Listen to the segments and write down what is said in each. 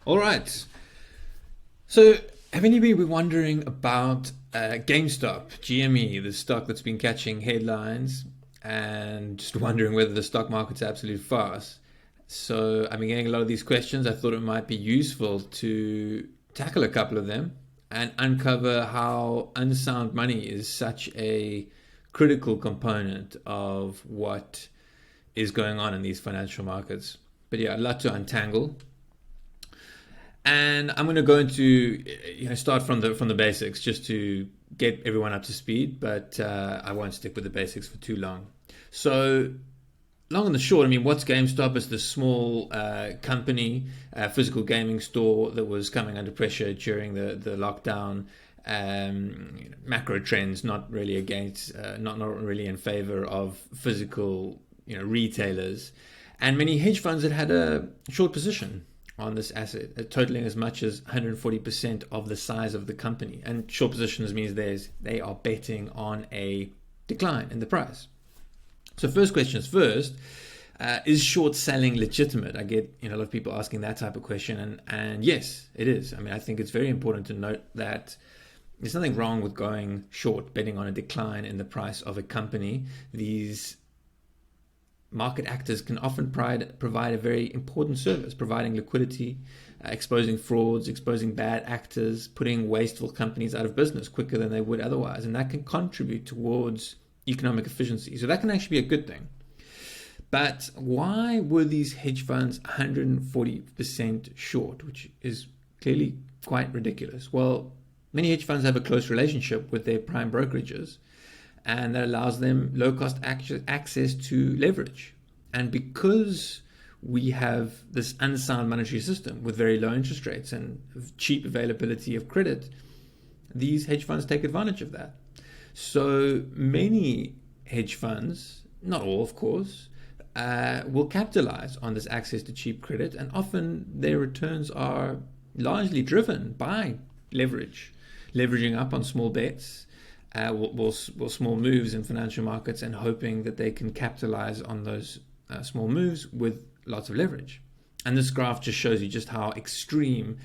All right. So, have any of you been wondering about GameStop, GME, the stock that's been catching headlines, and just wondering whether the stock market's absolute farce? So, I've been getting a lot of these questions. I thought it might be useful to tackle a couple of them and uncover how unsound money is such a critical component of what is going on in these financial markets. But yeah, a lot to untangle. And I'm going to go into start from the basics just to get everyone up to speed, but I won't stick with the basics for too long. So long and the short, I mean, what's GameStop? Is the small company, physical gaming store that was coming under pressure during the lockdown. Macro trends, not really against, not really in favor of physical, retailers, and many hedge funds that had a short position on this asset, totaling as much as 140% of the size of the company. And short positions means they are betting on a decline in the price. So first questions first, is short selling legitimate? I get a lot of people asking that type of question, and yes, it is. I mean, I think it's very important to note that there's nothing wrong with going short, betting on a decline in the price of a company. These market actors can often provide a very important service, providing liquidity, exposing frauds, exposing bad actors, putting wasteful companies out of business quicker than they would otherwise. And that can contribute towards economic efficiency. So that can actually be a good thing. But why were these hedge funds 140% short, which is clearly quite ridiculous? Well, many hedge funds have a close relationship with their prime brokerages, and that allows them low-cost access to leverage. And because we have this unsound monetary system with very low interest rates and cheap availability of credit, these hedge funds take advantage of that. So many hedge funds, not all of course, will capitalize on this access to cheap credit, and often their returns are largely driven by leveraging up on small bets, small moves in financial markets, and hoping that they can capitalize on those small moves with lots of leverage. And this graph just shows you just how extreme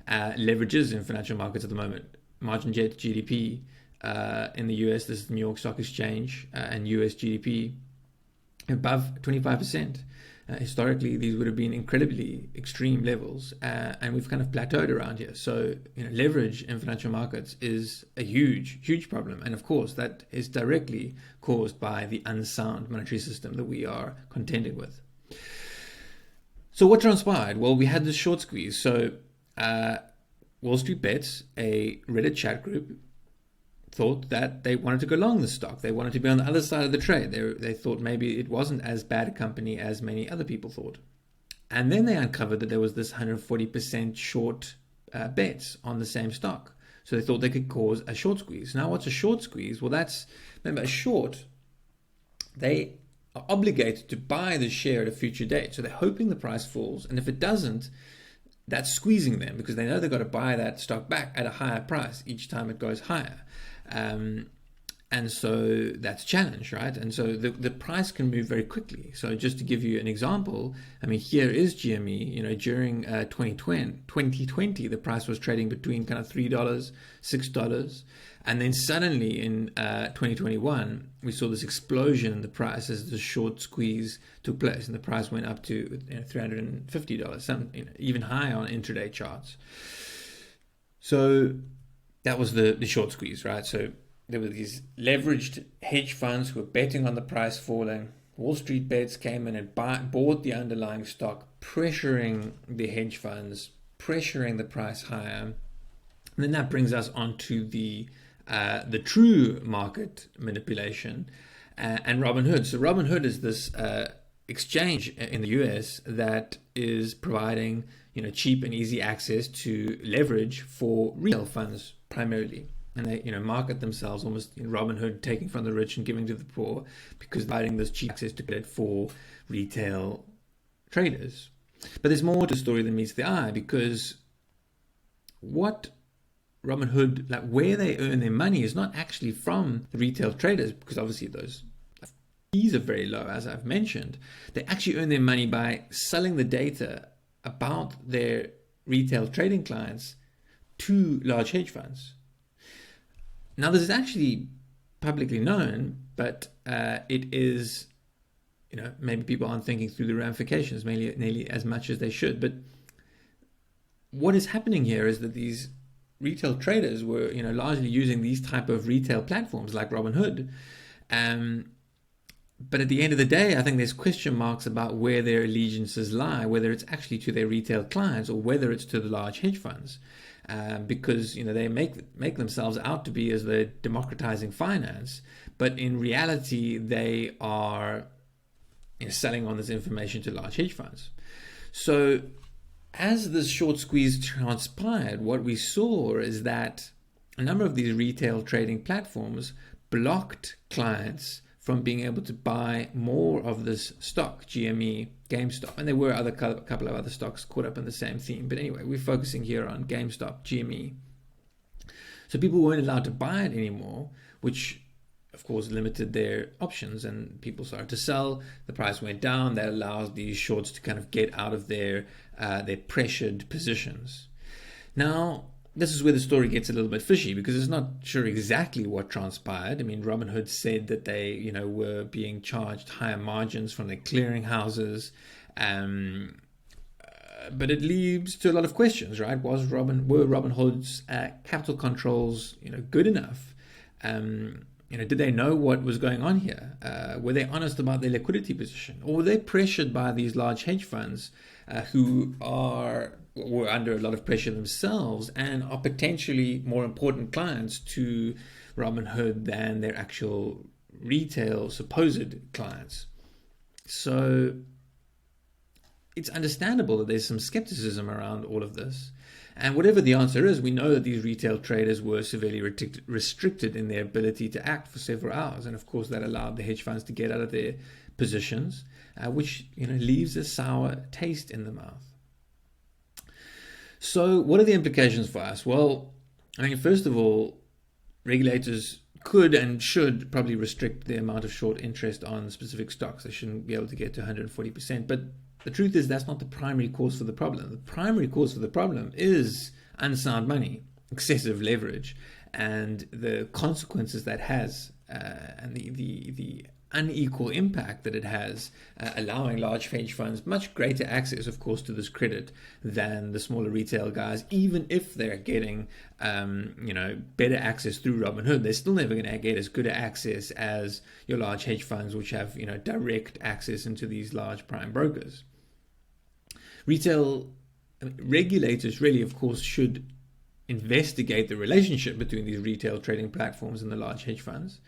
leverage is in financial markets at the moment. Margin jet GDP in the US, this is the New York Stock Exchange, and US GDP above 25%. Historically, these would have been incredibly extreme levels, and we've kind of plateaued around here. So, leverage in financial markets is a huge problem. And of course, that is directly caused by the unsound monetary system that we are contending with. So what transpired? Well, we had this short squeeze. So Wall Street Bets, a Reddit chat group, thought that they wanted to go long the stock. They wanted to be on the other side of the trade. They thought maybe it wasn't as bad a company as many other people thought. And then they uncovered that there was this 140% short bets on the same stock. So they thought they could cause a short squeeze. Now, what's a short squeeze? Well, remember, a short, they are obligated to buy the share at a future date. So they're hoping the price falls. And if it doesn't, that's squeezing them because they know they've got to buy that stock back at a higher price each time it goes higher. And so that's a challenge, right? And so the price can move very quickly. So just to give you an example, I mean, here is GME, during 2020, the price was trading between kind of $3, $6. And then suddenly in 2021, we saw this explosion in the price as the short squeeze took place. And the price went up to $350, even higher on intraday charts. So that was the short squeeze, right? So there were these leveraged hedge funds who were betting on the price falling. Wall Street Bets came in and bought the underlying stock, pressuring the hedge funds, pressuring the price higher. And then that brings us onto the true market manipulation and Robinhood. So Robinhood is this exchange in the US that is providing cheap and easy access to leverage for retail funds primarily. And they market themselves almost in Robinhood, taking from the rich and giving to the poor, because providing this cheap access to credit for retail traders. But there's more to the story than meets the eye, because what Robinhood, like where they earn their money, is not actually from the retail traders, because obviously those fees are very low, as I've mentioned. They actually earn their money by selling the data about their retail trading clients to large hedge funds. Now, this is actually publicly known, but it is, maybe people aren't thinking through the ramifications nearly as much as they should. But what is happening here is that these retail traders were, largely using these type of retail platforms like Robinhood. But at the end of the day, I think there's question marks about where their allegiances lie, whether it's actually to their retail clients or whether it's to the large hedge funds. Because they make themselves out to be as they're democratizing finance, but in reality they are selling on this information to large hedge funds. So as this short squeeze transpired, what we saw is that a number of these retail trading platforms blocked clients from being able to buy more of this stock, GME, GameStop. And there were a couple of other stocks caught up in the same theme. But anyway, we're focusing here on GameStop, GME. So people weren't allowed to buy it anymore, which of course limited their options, and people started to sell. The price went down. That allows these shorts to kind of get out of their pressured positions. Now, this is where the story gets a little bit fishy, because it's not sure exactly what transpired. I mean, Robinhood said that they, were being charged higher margins from their clearing houses, but it leads to a lot of questions, right? Were Robinhood's capital controls, good enough? Did they know what was going on here? Were they honest about their liquidity position, or were they pressured by these large hedge funds who were under a lot of pressure themselves and are potentially more important clients to Robinhood than their actual retail supposed clients? So it's understandable that there's some skepticism around all of this. And whatever the answer is, we know that these retail traders were severely restricted in their ability to act for several hours. And of course, that allowed the hedge funds to get out of their positions, which leaves a sour taste in the mouth. So what are the implications for us? Well, first of all, regulators could and should probably restrict the amount of short interest on specific stocks. They shouldn't be able to get to 140%. But the truth is that's not the primary cause for the problem. The primary cause for the problem is unsound money, excessive leverage, and the consequences that has, and the unequal impact that it has, allowing large hedge funds much greater access, of course, to this credit than the smaller retail guys. Even if they're getting, better access through Robinhood, they're still never going to get as good access as your large hedge funds, which have, direct access into these large prime brokers. Regulators really, of course, should investigate the relationship between these retail trading platforms and the large hedge funds.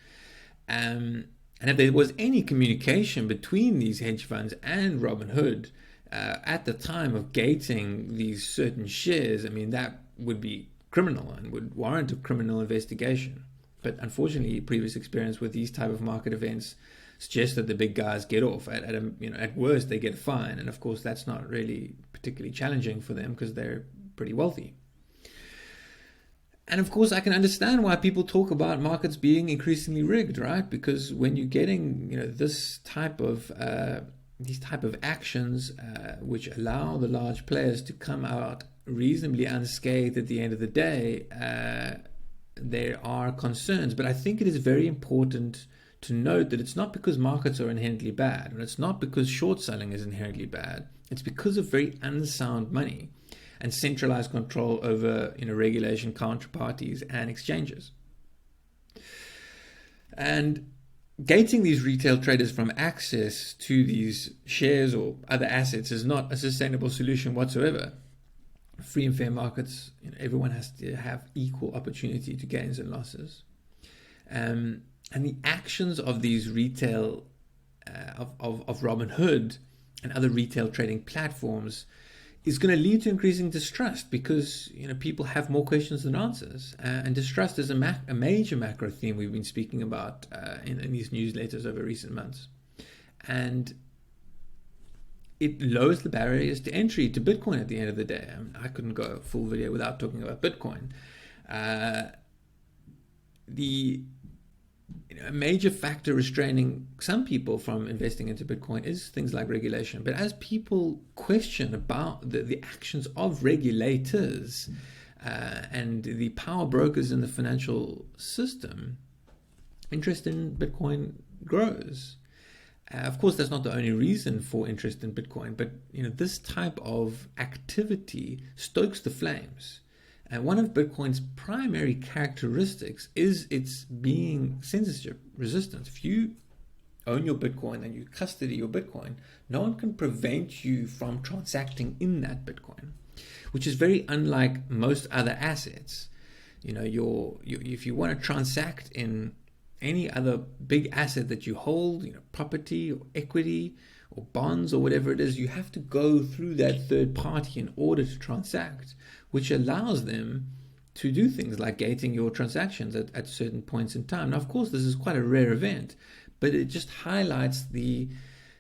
And if there was any communication between these hedge funds and Robinhood at the time of gating these certain shares, that would be criminal and would warrant a criminal investigation. But unfortunately, previous experience with these type of market events suggests that the big guys get off. At worst, they get fined, and of course, that's not really particularly challenging for them because they're pretty wealthy. And of course, I can understand why people talk about markets being increasingly rigged, right? Because when you're getting, this type of these type of actions, which allow the large players to come out reasonably unscathed at the end of the day, there are concerns. But I think it is very important to note that it's not because markets are inherently bad, and it's not because short selling is inherently bad. It's because of very unsound money and centralized control over regulation, counterparties, and exchanges. And gating these retail traders from access to these shares or other assets is not a sustainable solution whatsoever. Free and fair markets, everyone has to have equal opportunity to gains and losses. And the actions of these retail, of Robinhood and other retail trading platforms is going to lead to increasing distrust because people have more questions than answers, and distrust is a major macro theme we've been speaking about in these newsletters over recent months, and it lowers the barriers to entry to Bitcoin at the end of the day. I couldn't go a full video without talking about Bitcoin. The a major factor restraining some people from investing into Bitcoin is things like regulation. But as people question about the actions of regulators and the power brokers in the financial system, interest in Bitcoin grows. Of course, that's not the only reason for interest in Bitcoin, but this type of activity stokes the flames. And one of Bitcoin's primary characteristics is its being censorship resistant. If you own your Bitcoin and you custody your Bitcoin, no one can prevent you from transacting in that Bitcoin, which is very unlike most other assets. If you want to transact in any other big asset that you hold, property or equity or bonds or whatever it is, you have to go through that third party in order to transact, which allows them to do things like gating your transactions at certain points in time. Now, of course, this is quite a rare event, but it just highlights the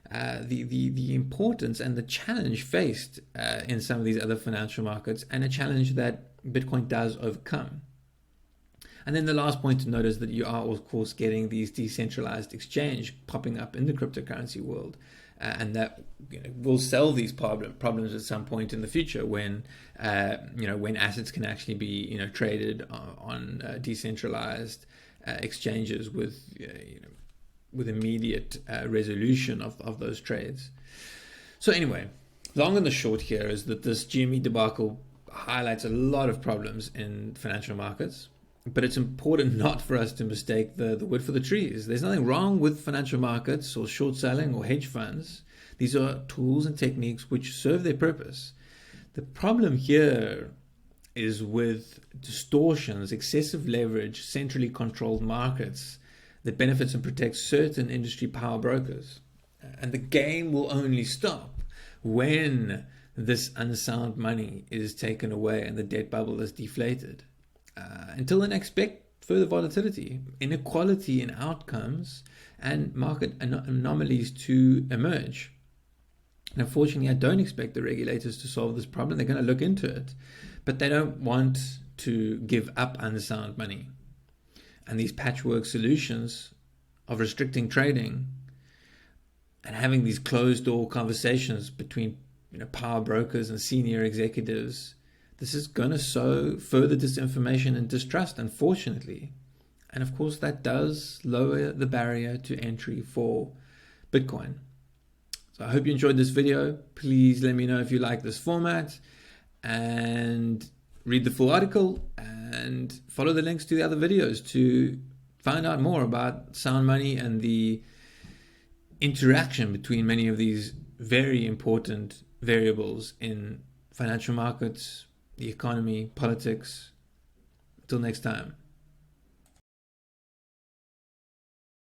importance and the challenge faced in some of these other financial markets, and a challenge that Bitcoin does overcome. And then the last point to note is that you are, of course, getting these decentralized exchange popping up in the cryptocurrency world, and that will solve these problems at some point in the future when when assets can actually be traded on decentralized exchanges with immediate resolution of those trades. So anyway, long and the short here is that this GME debacle highlights a lot of problems in financial markets. But it's important not for us to mistake the wood for the trees. There's nothing wrong with financial markets or short selling or hedge funds. These are tools and techniques which serve their purpose. The problem here is with distortions, excessive leverage, centrally controlled markets that benefits and protects certain industry power brokers. And the game will only stop when this unsound money is taken away and the debt bubble is deflated. Until then, expect further volatility, inequality in outcomes, and market anomalies to emerge. And unfortunately, I don't expect the regulators to solve this problem. They're going to look into it, but they don't want to give up unsound money. And these patchwork solutions of restricting trading and having these closed-door conversations between power brokers and senior executives, this is going to sow further disinformation and distrust, unfortunately. And of course, that does lower the barrier to entry for Bitcoin. So I hope you enjoyed this video. Please let me know if you like this format, and read the full article and follow the links to the other videos to find out more about sound money and the interaction between many of these very important variables in financial markets, the economy, politics. Until next time.